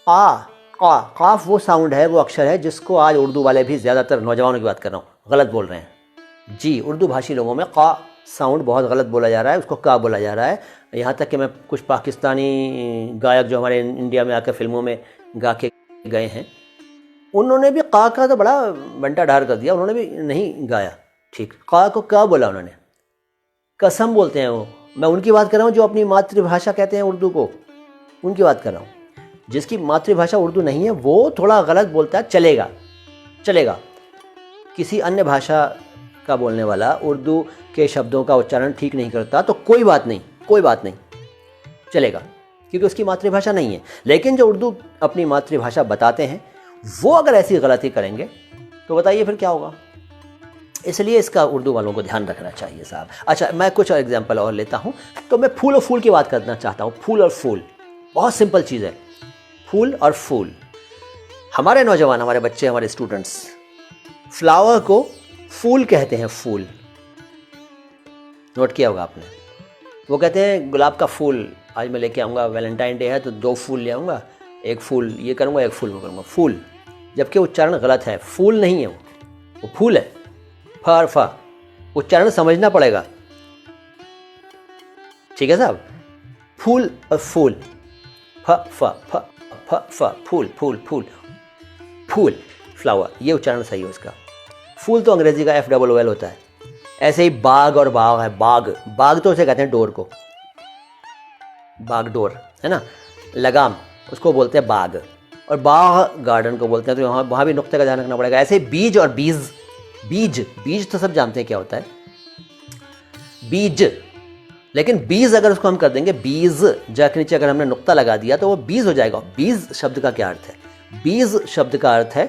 काफ वो साउंड है, वो अक्षर है जिसको आज उर्दू वाले भी, ज़्यादातर नौजवानों की बात कर रहा हूँ, गलत बोल रहे हैं जी। उर्दू भाषी लोगों में का साउंड बहुत गलत बोला जा रहा है, उसको का बोला जा रहा है। यहाँ तक कि मैं कुछ पाकिस्तानी गायक जो हमारे इंडिया में आकर फिल्मों में गा के गए हैं, उन्होंने भी का तो बड़ा बंटा ढार कर दिया, उन्होंने भी नहीं गाया ठीक, का को का बोला उन्होंने, कसम बोलते हैं वो। मैं उनकी बात कर रहा हूँ जो अपनी मातृभाषा कहते हैं उर्दू को, उनकी बात कर रहा हूँ। जिसकी मातृभाषा उर्दू नहीं है वो थोड़ा गलत बोलता है, चलेगा चलेगा। किसी अन्य भाषा का बोलने वाला उर्दू के शब्दों का उच्चारण ठीक नहीं करता तो कोई बात नहीं, चलेगा, क्योंकि उसकी मातृभाषा नहीं है। लेकिन जो उर्दू अपनी मातृभाषा बताते हैं वो अगर ऐसी गलती करेंगे तो बताइए फिर क्या होगा। इसलिए इसका उर्दू वालों को ध्यान रखना चाहिए साहब। अच्छा, मैं कुछ एग्जाम्पल और लेता हूँ। तो मैं फूल और फूल की बात करना चाहता हूँ। फूल और फूल बहुत सिंपल चीज़ है, फूल और फूल। हमारे नौजवान, हमारे बच्चे, हमारे स्टूडेंट्स फ्लावर को फूल कहते हैं, फूल। नोट किया होगा आपने। वो कहते हैं गुलाब का फूल आज मैं लेके आऊँगा, वैलेंटाइन डे है तो 2 फूल ले आऊँगा, एक फूल ये करूँगा, एक फूल वो करूँगा, फूल। जबकि उच्चारण गलत है, फूल नहीं है वो फूल है। फ और फा उच्चारण समझना पड़ेगा, ठीक है साहब। फूल और फूल, फ फ फ फ फ फूल फूल फूल फूल, फ्लावर, ये उच्चारण सही है उसका। फूल तो अंग्रेजी का FOOL होता है। ऐसे ही बाग और बाग है, बाग तो उसे कहते हैं डोर को, बाग डोर है ना, लगाम उसको बोलते हैं बाग, और बाग गार्डन को बोलते हैं। तो वहाँ भी नुक्ते का ध्यान रखना पड़ेगा। ऐसे बीज और बीज, बीज तो सब जानते हैं क्या होता है, बीज। लेकिन बीज अगर उसको हम कर देंगे, बीज जा के नीचे अगर हमने नुक्ता लगा दिया तो वो बीज हो जाएगा। बीज शब्द का क्या अर्थ है? बीज शब्द का अर्थ है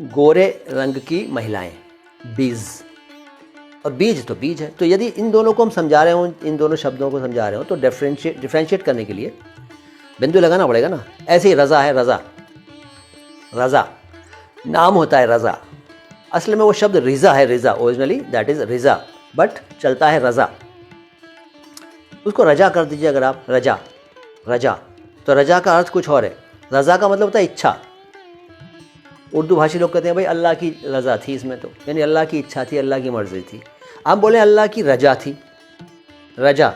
गोरे रंग की महिलाएं, बीज। और बीज तो बीज है। तो यदि इन दोनों को हम समझा रहे हो, इन दोनों शब्दों को समझा रहे हो, तो डिफ्रेंशिएट करने के लिए बिंदु लगाना पड़ेगा ना। ऐसे ही रज़ा है, रज़ा नाम होता है रज़ा, असल में वो शब्द रिज़ा है, Riza originally that is Riza, but चलता है रज़ा। उसको रजा कर दीजिए अगर आप, रजा, तो रजा का अर्थ कुछ और है। रज़ा का मतलब होता है इच्छा। उर्दू भाषी लोग कहते हैं भाई अल्लाह की रज़ा थी इसमें, तो यानी अल्लाह की इच्छा थी, अल्लाह की मर्ज़ी थी। आप बोले अल्लाह की रजा थी, रजा,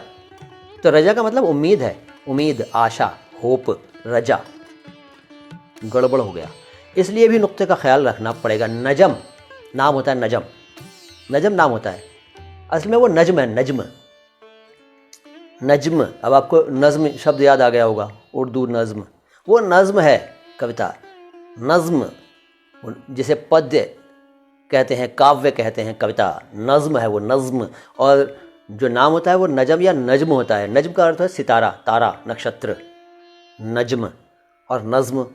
तो रजा का मतलब उम्मीद है, उम्मीद, आशा, होप, रजा। गड़बड़ हो गया। इसलिए भी नुक्ते का ख्याल रखना पड़ेगा। नजम नाम होता है, नजम नाम होता है, असल में वो नज्म है, नज्म। अब आपको नज्म शब्द याद आ गया होगा, उर्दू नज्म, वो नज्म है, कविता, नज्म, जिसे पद्य कहते हैं, काव्य कहते हैं, कविता, नज्म है वो, नज्म। और जो नाम होता है वो नजम या नज्म होता है। नज्म का अर्थ है सितारा, तारा, नक्षत्र, नज्म। और नज्म